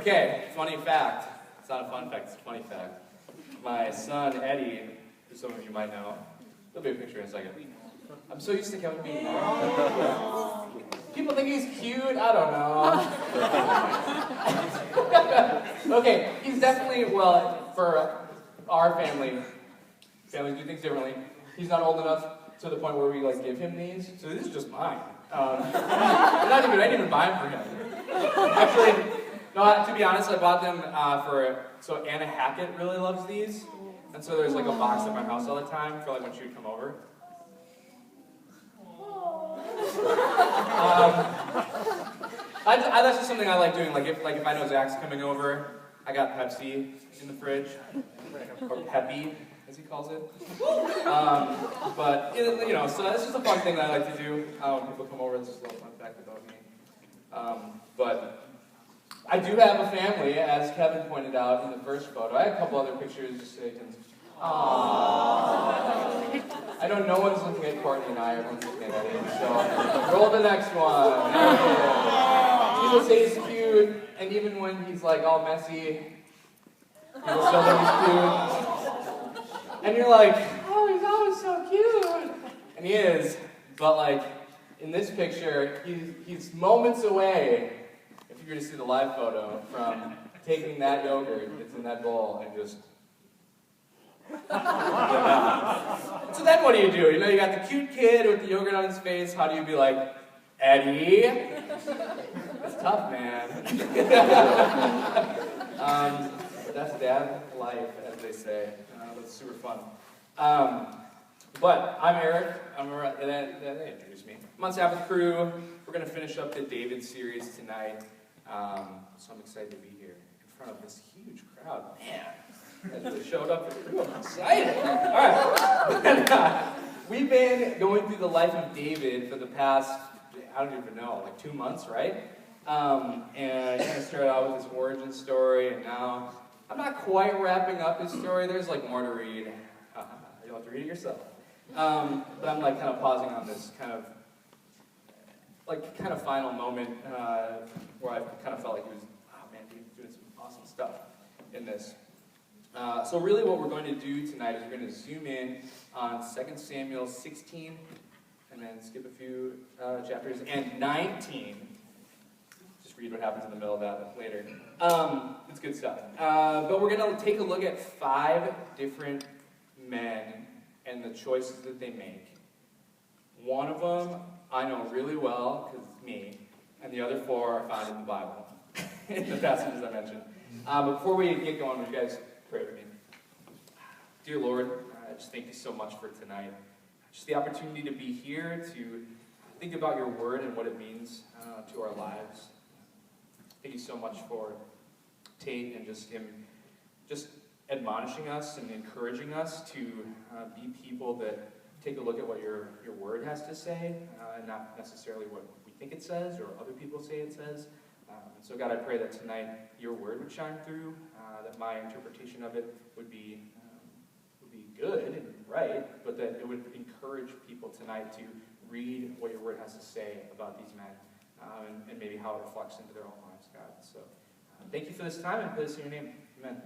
Okay, funny fact. It's not a fun fact, it's a funny fact. My son, Eddie, who some of you might know, there'll be a picture in a second. I'm so used to Kevin being there. People think he's cute, I don't know. Okay, he's definitely, well, for our families do things differently. He's not old enough to the point where we like give him these, so this is just mine. I didn't even buy them for him. Actually, no, to be honest, I bought them so Anna Hackett really loves these, and so there's like a box at my house all the time for like when she would come over. That's just something I like doing. Like if I know Zach's coming over, I got Pepsi in the fridge, or Peppy, as he calls it. But you know, so it's just a fun thing that I like to do when people come over. It's just a little fun fact about me. But I do have a family, as Kevin pointed out in the first photo. I have a couple other pictures just so you can. Aww. I know no one's looking at Courtney and I, everyone's looking at Eddie, so roll the next one. People say he's cute, and even when he's like all messy, people still think he's cute. And you're like, oh, he's always so cute. And he is, but like, in this picture, he's moments away, if you were to see the live photo, from taking that yogurt that's in that bowl and just... So then what do? You know, you got the cute kid with the yogurt on his face. How do you be like, Eddie? It's tough, man. But that's dad life, as they say. That's super fun. But I'm Eric. They introduced me. I'm on staff with the crew. We're going to finish up the David series tonight. So I'm excited to be here in front of this huge crowd. Man. As they showed up for the crew, I'm excited. Alright. We've been going through the life of David for the past, I don't even know, like 2 months, right? And I kind of started out with his origin story, and now I'm not quite wrapping up his story. There's like more to read. You'll have to read it yourself. But I'm like kind of pausing on this kind of final moment where I kind of felt like he was, oh man, he was doing some awesome stuff in this. So really what we're going to do tonight is we're going to zoom in on 2 Samuel 16, and then skip a few chapters, and 19. Just read what happens in the middle of that later. It's good stuff. But we're going to take a look at 5 different men and the choices that they make. One of them I know really well, because it's me, and the other 4 are found in the Bible, in the passages I mentioned. But before we get going, would you guys pray with me? Dear Lord, I just thank you so much for tonight. Just the opportunity to be here, to think about your word and what it means to our lives. Thank you so much for Tate and just him just admonishing us and encouraging us to be people that take a look at what your word has to say, and not necessarily what we think it says or other people say it says. So God, I pray that tonight your word would shine through, that my interpretation of it would be good and right, but that it would encourage people tonight to read what your word has to say about these men, and maybe how it reflects into their own lives, God. So thank you for this time, and put this in your name. Amen.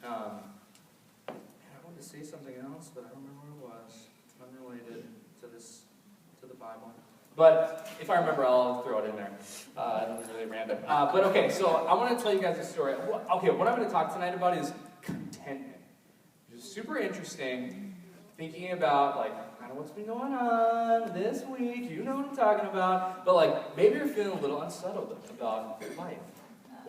I wanted to say something else, but I don't remember what it was. It's unrelated to the Bible. But if I remember, I'll throw it in there. It was really random. But okay, so I want to tell you guys a story. Okay, what I'm going to talk tonight about is contentment. Which is super interesting, thinking about, like, kind of what's been going on this week. You know what I'm talking about. But, like, maybe you're feeling a little unsettled about life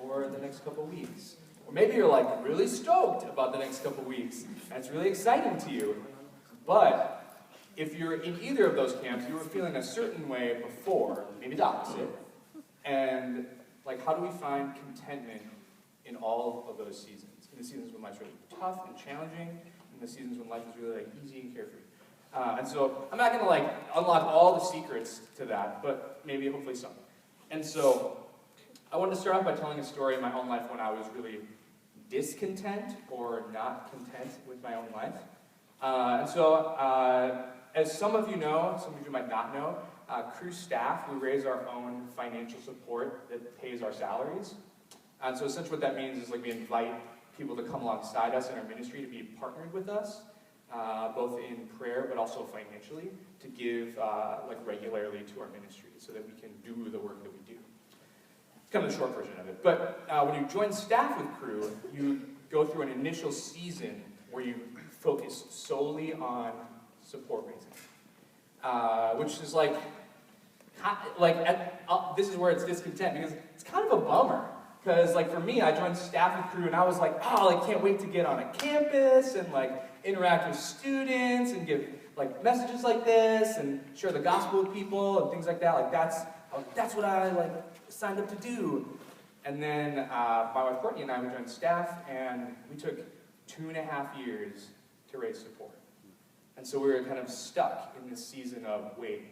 or the next couple weeks. Or maybe you're, like, really stoked about the next couple weeks, and it's really exciting to you. But if you're in either of those camps, you were feeling a certain way before, maybe the opposite. And, like, how do we find contentment in all of those seasons? In the seasons when life's really tough and challenging, and the seasons when life is really, like, easy and carefree. And so I'm not going to, like, unlock all the secrets to that, but maybe, hopefully, some. And so I wanted to start off by telling a story in my own life when I was really discontent or not content with my own life. And so, as some of you know, some of you might not know, crew staff, we raise our own financial support that pays our salaries. And so essentially what that means is like we invite people to come alongside us in our ministry to be partnered with us, both in prayer but also financially, to give like regularly to our ministry so that we can do the work that we do. It's kind of the short version of it. But when you join staff with Crew, you go through an initial season where you focus solely on support raising, which is this is where it's discontent, because it's kind of a bummer. Because like for me, I joined staff with Crew and I was like, oh, I can't wait to get on a campus and like interact with students and give like messages like this and share the gospel with people and things like that. Like that's what I like signed up to do. And then my wife Courtney and I, we joined staff, and we took 2.5 years to raise support. And so we were kind of stuck in this season of waiting.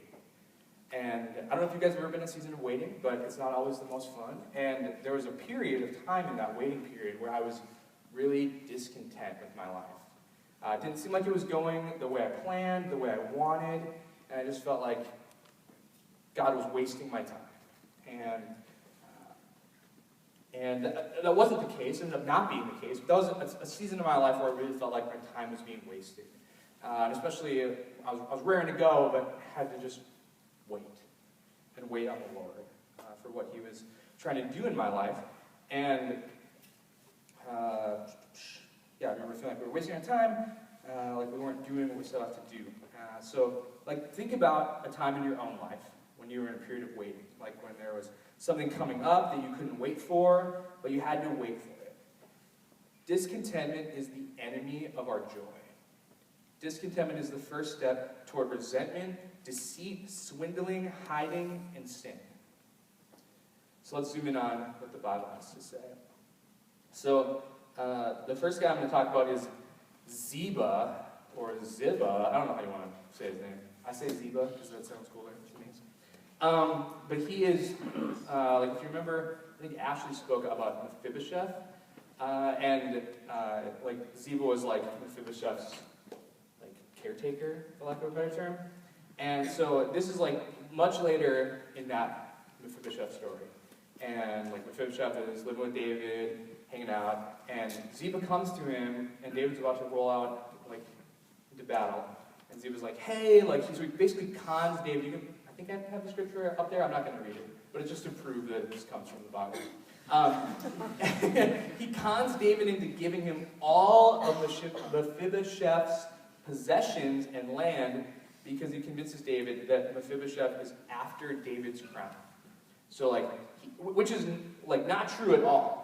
And I don't know if you guys have ever been in a season of waiting, but it's not always the most fun. And there was a period of time in that waiting period where I was really discontent with my life. It didn't seem like it was going the way I planned, the way I wanted, and I just felt like God was wasting my time. And that wasn't the case. It ended up not being the case. But that was a season of my life where I really felt like my time was being wasted. And especially, I was raring to go, but had to just wait on the Lord for what He was trying to do in my life. And I remember feeling like we were wasting our time, like we weren't doing what we set out to do. So think about a time in your own life when you were in a period of waiting, like when there was something coming up that you couldn't wait for, but you had to wait for it. Discontentment is the enemy of our joy. Discontentment is the first step toward resentment, deceit, swindling, hiding, and sin. So let's zoom in on what the Bible has to say. So the first guy I'm going to talk about is Ziba, or Ziba. I don't know how you want to say his name. I say Ziba because that sounds cooler to me. But he is, if you remember, I think Ashley spoke about Mephibosheth, and Ziba was like Mephibosheth's caretaker, for lack of a better term. And so this is much later in that Mephibosheth story. And Mephibosheth is living with David, hanging out, and Ziba comes to him, and David's about to roll out into battle. And Ziba's like, hey, he basically cons David. I think I have the scripture up there. I'm not going to read it, but it's just to prove that this comes from the Bible. He cons David into giving him all of Mephibosheth's possessions and land because he convinces David that Mephibosheth is after David's crown. So, which is not true at all.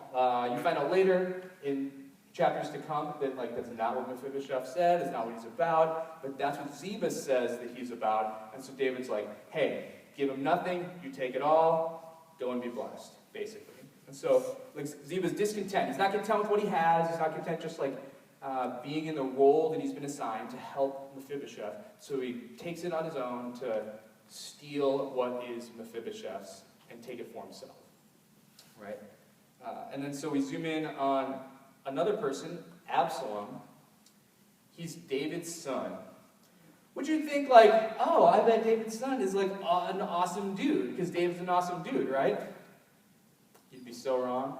You find out later in chapters to come that that's not what Mephibosheth said. It's not what he's about. But that's what Ziba says that he's about. And so David's like, hey, give him nothing. You take it all. Go and be blessed, basically. And so Ziba's discontent. He's not content with what he has. He's not content just being in the role that he's been assigned to help Mephibosheth. So he takes it on his own to steal what is Mephibosheth's and take it for himself. Right? And then so we zoom in on another person, Absalom. He's David's son. Would you think oh, I bet David's son is an awesome dude, because David's an awesome dude, right? You'd be so wrong.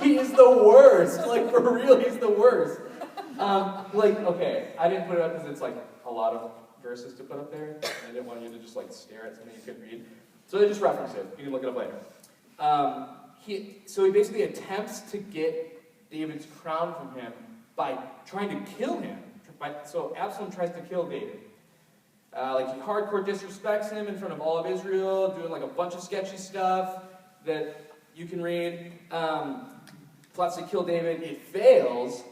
He is the worst. For real, he's the worst. Okay, I didn't put it up because it's a lot of verses to put up there. And I didn't want you to just stare at something you couldn't read. So I just reference it. You can look it up later. So he basically attempts to get David's crown from him by trying to kill him. So Absalom tries to kill David. He hardcore disrespects him in front of all of Israel, doing a bunch of sketchy stuff that you can read. Plots to kill David. It fails.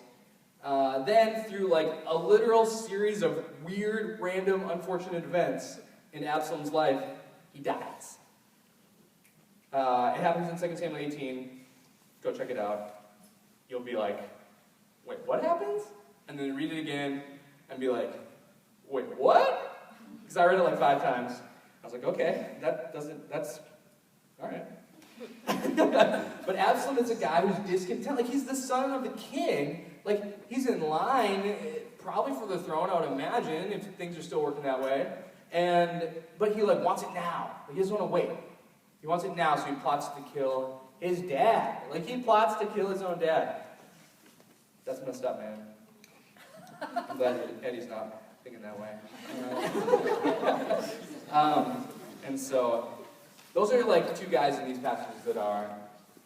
Then through a literal series of weird, random, unfortunate events in Absalom's life, he dies. It happens in 2 Samuel 18. Go check it out. You'll be like, wait, what happens? And then read it again and be like, wait, what? Because I read it 5 times. I was like, okay, that's, all right. But Absalom is a guy who's discontent. He's the son of the king. He's in line, probably for the throne, I would imagine, if things are still working that way. But he wants it now. He doesn't want to wait. He wants it now, so he plots to kill his dad. Like, he plots to kill his own dad. That's messed up, man. I'm glad Eddie's not thinking that way. And so, those are like two guys in these passages that are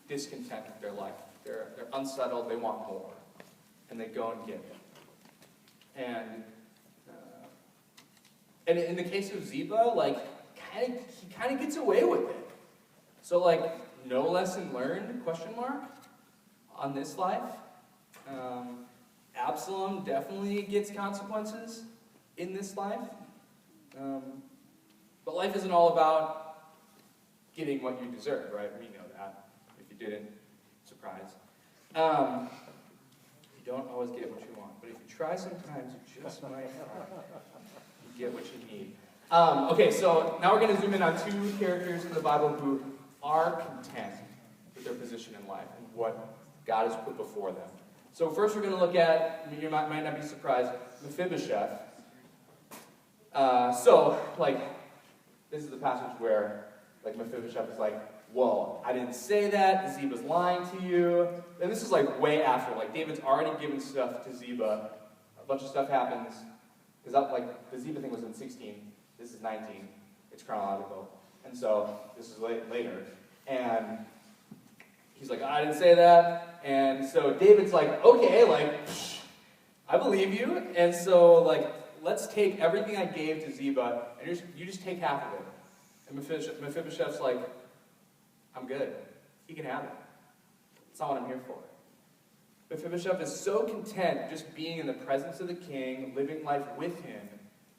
discontent with their life. They're unsettled, they want more. And they go and get it. And in the case of Ziba, like, he kind of gets away with it. So, like, no lesson learned, question mark, on this life. Absalom definitely gets consequences in this life. But life isn't all about getting what you deserve, right? We know that. If you didn't, surprise. You don't always get what you want. But if you try sometimes, you just might get what you need. Okay, so now we're going to zoom in on two characters in the Bible who are content with their position in life and what God has put before them. So first we're going to look at, you might not be surprised, Mephibosheth. This is the passage where, like, Mephibosheth is like, whoa, I didn't say that, Ziba's lying to you. And this is like way after, like David's already given stuff to Ziba, a bunch of stuff happens, because like the Ziba thing was in 16, this is 19, it's chronological, and so this is later, and he's like, I didn't say that, and so David's like, okay, like, I believe you, and so like, let's take everything I gave to Ziba, and you just take half of it. And Mephibosheth's like, I'm good. He can have it. That's not what I'm here for. Mephibosheth is so content just being in the presence of the king, living life with him,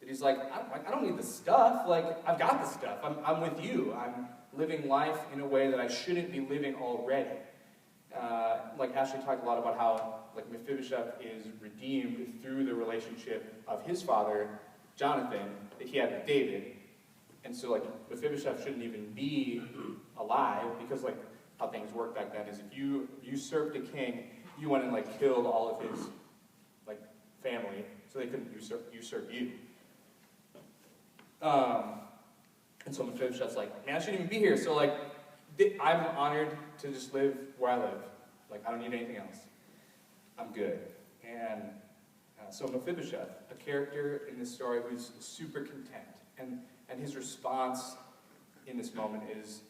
that he's like, I don't need the stuff. Like, I've got the stuff. I'm with you. I'm living life in a way that I shouldn't be living already. Like Ashley talked a lot about how like Mephibosheth is redeemed through the relationship of his father, Jonathan, that he had with David. And so, like, Mephibosheth shouldn't even be alive, because, like, how things worked back then is if you usurped a king, you went and, like, killed all of his, like, family, so they couldn't usurp you. And so Mephibosheth's like, man, I shouldn't even be here. So, like, I'm honored to just live where I live. Like, I don't need anything else. I'm good. And so Mephibosheth, a character in this story who's super content. And his response in this moment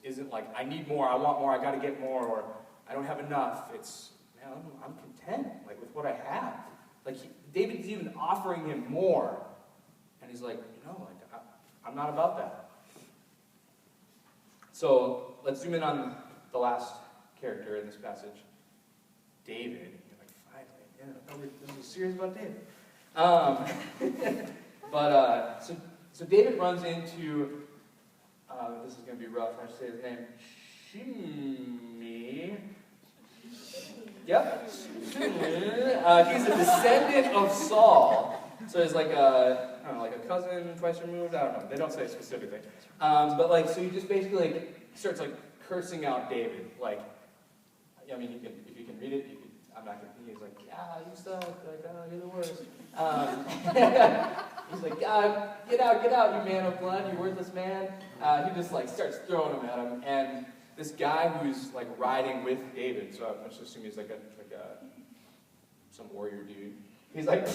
isn't like, I need more, I want more, I got to get more, or I don't have enough. It's, man, I'm content, like, with what I have. Like, David's even offering him more. And he's like, like, I'm not about that. So let's zoom in on the last character in this passage, David. You're like, finally, this is serious about David. So David runs into, this is going to be rough, I should say his name, Shimei. Yep. He's a descendant of Saul. So he's like a cousin twice removed, I don't know, they don't say specifically. But like, so he just basically like starts like cursing out David. Like, I mean, if you can read it, I'm not going to, he's like, yeah, you suck, like, oh, you're the worst. He's like, God, get out, you man of blood, you worthless man. He just like starts throwing them at him, and this guy who's like riding with David, so I'm just assuming he's like some warrior dude. He's like,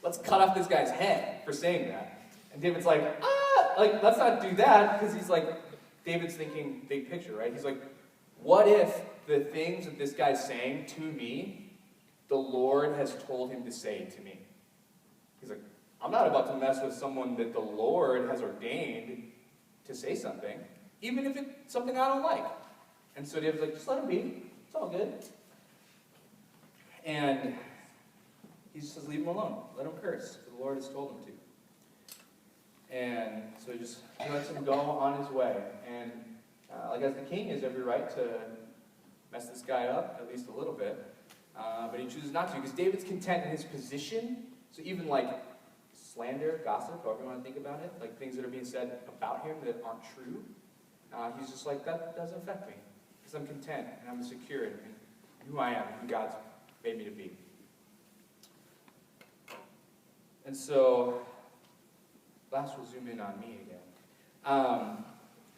let's cut off this guy's head for saying that. And David's like, like, let's not do that, because he's like, David's thinking big picture, right? He's like, what if the things that this guy's saying to me, the Lord has told him to say to me? He's like, I'm not about to mess with someone that the Lord has ordained to say something, even if it's something I don't like. And so David's like, just let him be. It's all good. And he just says, leave him alone. Let him curse. The Lord has told him to. And so he lets him go on his way. And like, as the king, he has every right to mess this guy up, at least a little bit. But he chooses not to, because David's content in his position. So even like slander, gossip, however you want to think about it, like things that are being said about him that aren't true, he's just like, that doesn't affect me, because I'm content and I'm secure in who I am, who God's made me to be. And so, last we'll zoom in on me again,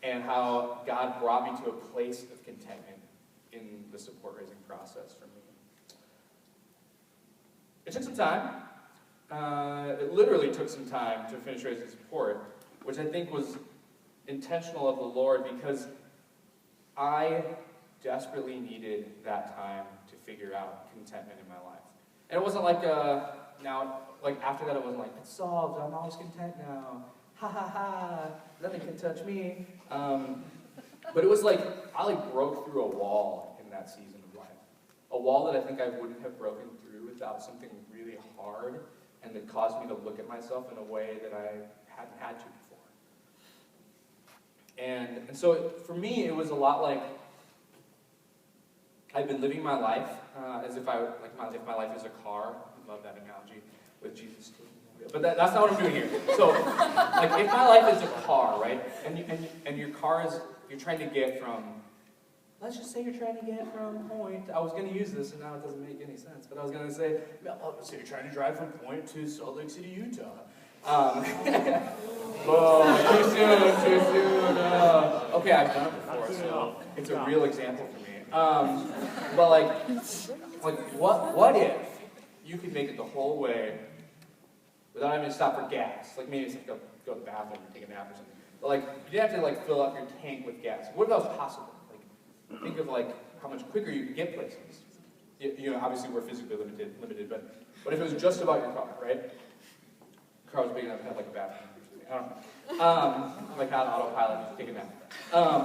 and how God brought me to a place of contentment in the support raising process for me. It took some time. It literally took some time to finish raising support, which I think was intentional of the Lord because I desperately needed that time to figure out contentment in my life. And it wasn't like after that it wasn't like, it's solved, I'm always content now. Ha ha ha, nothing can touch me. But it was like, I broke through a wall in that season of life. A wall that I think I wouldn't have broken through without something really hard and that caused me to look at myself in a way that I hadn't had to before. And so for me, it was a lot like I've been living my life as if my life is a car. I love that analogy with Jesus taking the wheel. But that's not what I'm doing here. So, like, if my life is a car, right, and your car is, you're trying to get from, let's just say you're trying to get from point, I was going to use this and now it doesn't make any sense, but I was going to say, let's say you're trying to drive from Point to Salt Lake City, Utah. Too soon. Okay, I've done it before, so it's a real example for me. But what if you could make it the whole way without having to stop for gas? Like maybe it's like go to the bathroom or take a nap or something. But like you didn't have to fill up your tank with gas. What if that was possible? Like think of how much quicker you could get places. Obviously we're physically limited, but what if it was just about your car, right? The car was big enough to have a bathroom. I don't know. Like on autopilot, just take a nap.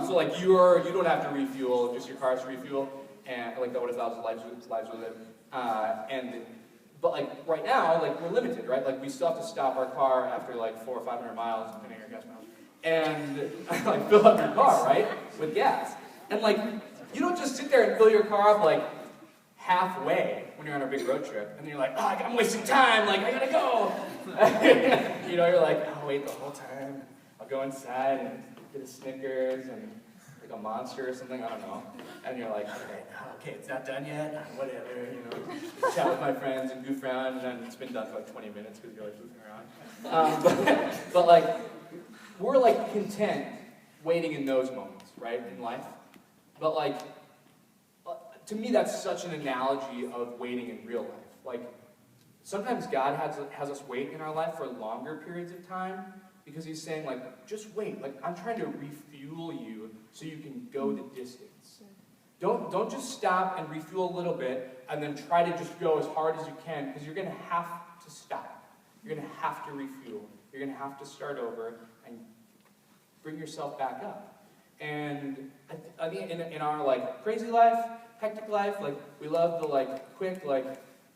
So you don't have to refuel, just your car has to refuel, and what if that was lives with it? But right now, we're limited, right? We still have to stop our car after 400 or 500 miles, depending on your gas miles, and fill up your car, right, with gas. And you don't just sit there and fill your car up halfway when you're on a big road trip, and then you're like, oh, I'm wasting time, I gotta go. You're like, I'll wait the whole time. I'll go inside and get a Snickers and a Monster or something, I don't know. And you're like, okay, it's not done yet, whatever, chat with my friends and goof around, and then it's been done for 20 minutes because you're goofing around. But we're content waiting in those moments, right, in life. But to me, that's such an analogy of waiting in real life. Sometimes God has us wait in our life for longer periods of time because he's saying, just wait. I'm trying to refuel you so you can go the distance. Don't just stop and refuel a little bit and then try to just go as hard as you can because you're going to have to stop. You're going to have to refuel. You're going to have to start over and bring yourself back up. And I think in our crazy life, hectic life, we love the quick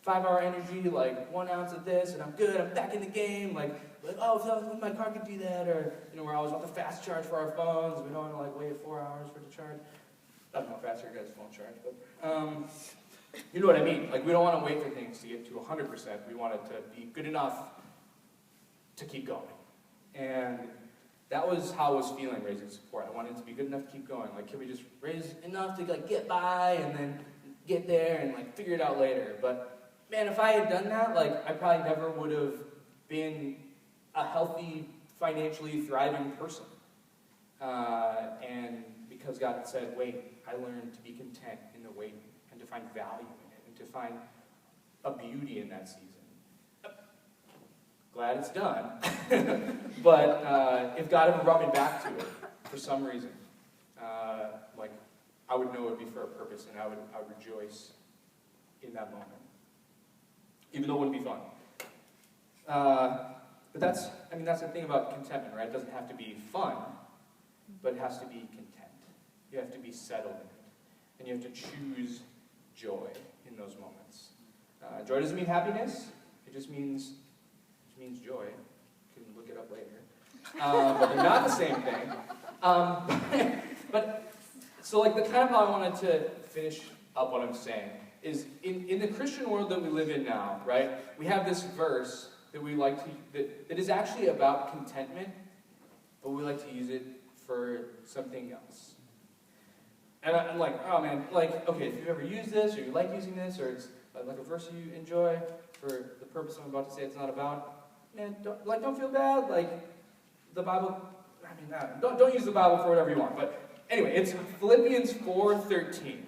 5-hour energy, 1 ounce of this, and I'm good, I'm back in the game, if my car could do that, or, we're always on the fast charge for our phones, we don't want to, wait 4 hours for the charge. I don't know how fast your guys' phone charge, but, you know what I mean, we don't want to wait for things to get to 100%, we want it to be good enough to keep going. And that was how I was feeling raising support. I wanted it to be good enough to keep going. Can we just raise enough to get by and then get there and figure it out later? But man, if I had done that, I probably never would have been a healthy, financially thriving person. And because God had said, wait, I learned to be content in the waiting and to find value in it and to find a beauty in that season. Glad it's done. But if God ever brought me back to it for some reason, I would know it would be for a purpose, and I would rejoice in that moment, even though it wouldn't be fun. But that's the thing about contentment, right? It doesn't have to be fun, but it has to be content. You have to be settled in it, and you have to choose joy in those moments. Joy doesn't mean happiness; it just means joy. You can look it up later. But they're not the same thing. So the kind of how I wanted to finish up what I'm saying is in the Christian world that we live in now, right? We have this verse that we like to that is actually about contentment, but we like to use it for something else. And I'm like, oh man, okay, if you've ever used this or you like using this or it's a verse you enjoy for the purpose I'm about to say it's not about. Man, don't feel bad. The Bible. Don't use the Bible for whatever you want. But anyway, it's Philippians 4:13.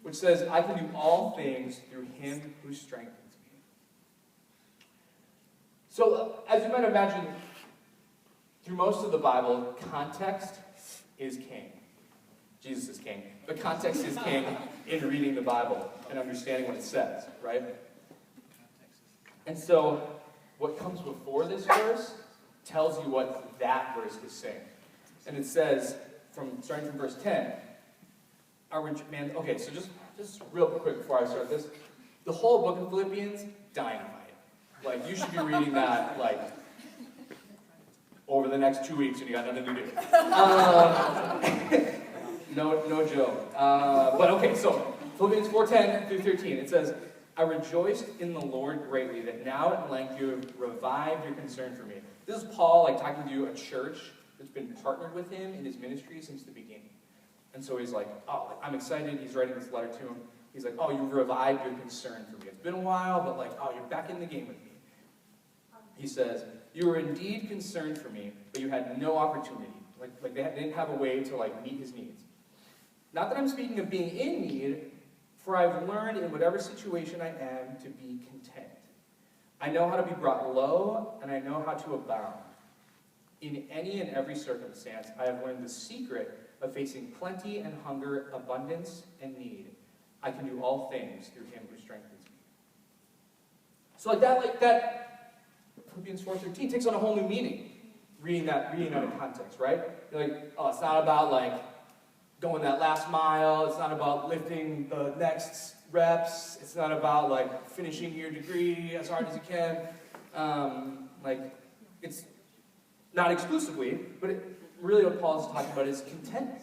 which says, I can do all things through him who strengthens me. So, as you might imagine, through most of the Bible, context is king. Jesus is king. But context is king in reading the Bible and understanding what it says, right? And so, what comes before this verse tells you what that verse is saying. And it says, starting from verse 10, okay, so just real quick before I start this, the whole book of Philippians, dynamite. Like, you should be reading that, like, over the next 2 weeks when you got nothing to do. No joke. But okay, so Philippians 4:10 through 13, it says, I rejoiced in the Lord greatly that now at length you have revived your concern for me. This is Paul, like, talking to a church that's been partnered with him in his ministry since the beginning. And so he's like, oh, I'm excited. He's writing this letter to him. He's like, oh, you've revived your concern for me. It's been a while, but like, oh, you're back in the game with me. He says, you were indeed concerned for me, but you had no opportunity. Like they didn't have a way to like meet his needs. Not that I'm speaking of being in need, for I've learned in whatever situation I am to be content. I know how to be brought low, and I know how to abound. In any and every circumstance, I have learned the secret of facing plenty and hunger, abundance and need. I can do all things through him who strengthens me. So like that, Philippians 4:13 takes on a whole new meaning. Reading out of context, right? You're like, oh, it's not about like going that last mile. It's not about lifting the next reps. It's not about like finishing your degree as hard as you can. It's not exclusively, but really what Paul is talking about is contentment.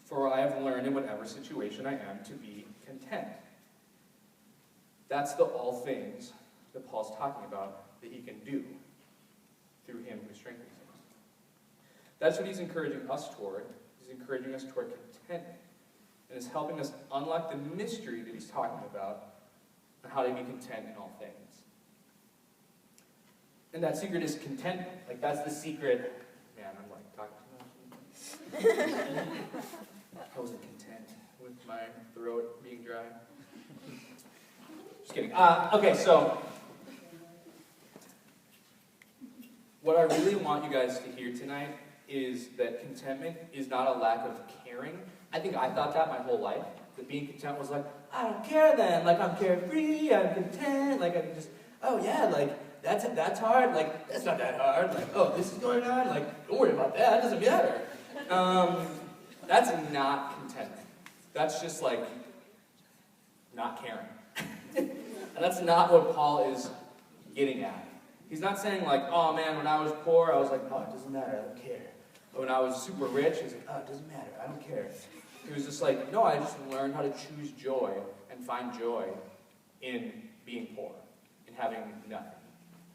For I have learned in whatever situation I am to be content. That's the all things that Paul's talking about that he can do through him who strengthens him. That's what he's encouraging us toward. He's encouraging us toward contentment. And is helping us unlock the mystery that he's talking about on how to be content in all things. And that secret is contentment. Like, that's the secret. Man, I'm like talking too much. I wasn't content with my throat being dry. Just kidding. Okay, so what I really want you guys to hear tonight is that contentment is not a lack of caring. I think I thought that my whole life. That being content was like, I don't care then. Like, I'm carefree, I'm content. Like, I can just, oh yeah, like, that's hard. Like, that's not that hard. Like, oh, this is going on. Like, don't worry about that. It doesn't matter. That's not contentment. That's just like not caring. And that's not what Paul is getting at. He's not saying like, oh man, when I was poor, I was like, oh, it doesn't matter. I don't care. But when I was super rich, he's like, oh, it doesn't matter. I don't care. He was just like, no, I just learned how to choose joy and find joy in being poor, in having nothing,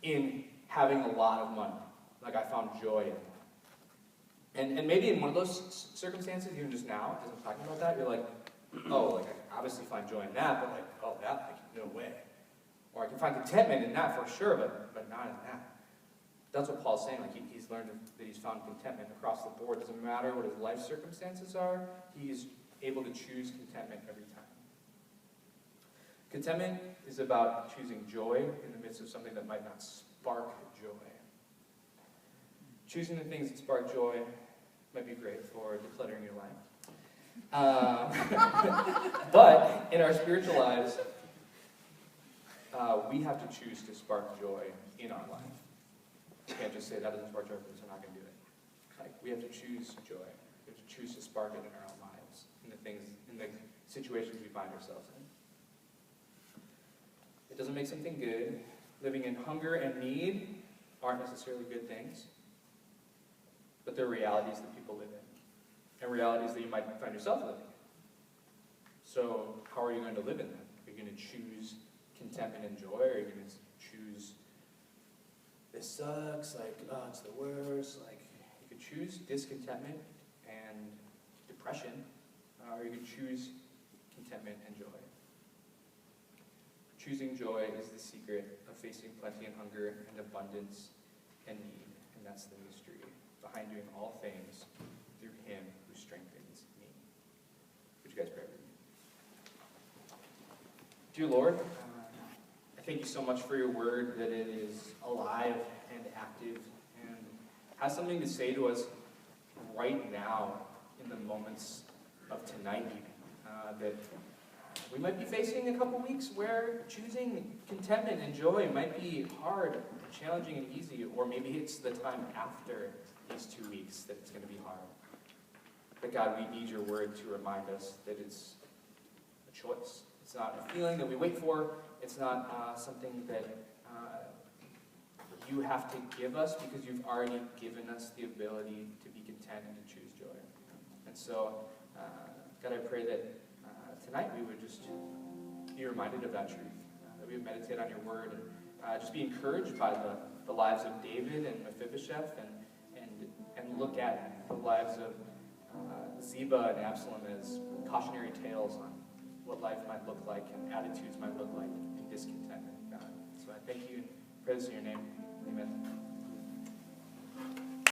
in having a lot of money. Like, I found joy in that. And maybe in one of those circumstances, even just now, as I'm talking about that, you're like, oh, like, I obviously find joy in that, but like, oh, that, like, no way. Or I can find contentment in that for sure, but not in that. That's what Paul's saying. Like, he's learned that he's found contentment across the board. Doesn't matter what his life circumstances are, he's able to choose contentment every time. Contentment is about choosing joy in the midst of something that might not spark joy. Choosing the things that spark joy might be great for decluttering your life. But in our spiritual lives, we have to choose to spark joy in our life. We can't just say that doesn't spark joy, so I'm not going to do it. Like, we have to choose joy. We have to choose to spark it in our own lives, in the things, in the situations we find ourselves in. It doesn't make something good. Living in hunger and need aren't necessarily good things, but they're realities that people live in, and realities that you might find yourself living in. So, how are you going to live in them? Are you going to choose contentment and joy, or are you going to choose this sucks, like, oh, it's the worst? Like, you could choose discontentment and depression, or you could choose contentment and joy. Choosing joy is the secret of facing plenty and hunger and abundance and need, and that's the mystery behind doing all things through him who strengthens me. Dear Lord, I thank you so much for your word, that it is alive and active and has something to say to us right now in the moments of tonight, that we might be facing a couple weeks where choosing contentment and joy might be hard, challenging, and easy, or maybe it's the time after these 2 weeks that it's going to be hard. But God, we need your word to remind us that it's a choice. It's not a feeling that we wait for. It's not something that you have to give us, because you've already given us the ability to be content and to choose joy. And so, God, I pray that tonight we would just be reminded of that truth, that we would meditate on your word and just be encouraged by the lives of David and Mephibosheth, and look at the lives of Ziba and Absalom as cautionary tales on what life might look like and attitudes might look like in discontentment, God. So I thank you and pray this in your name. Amen.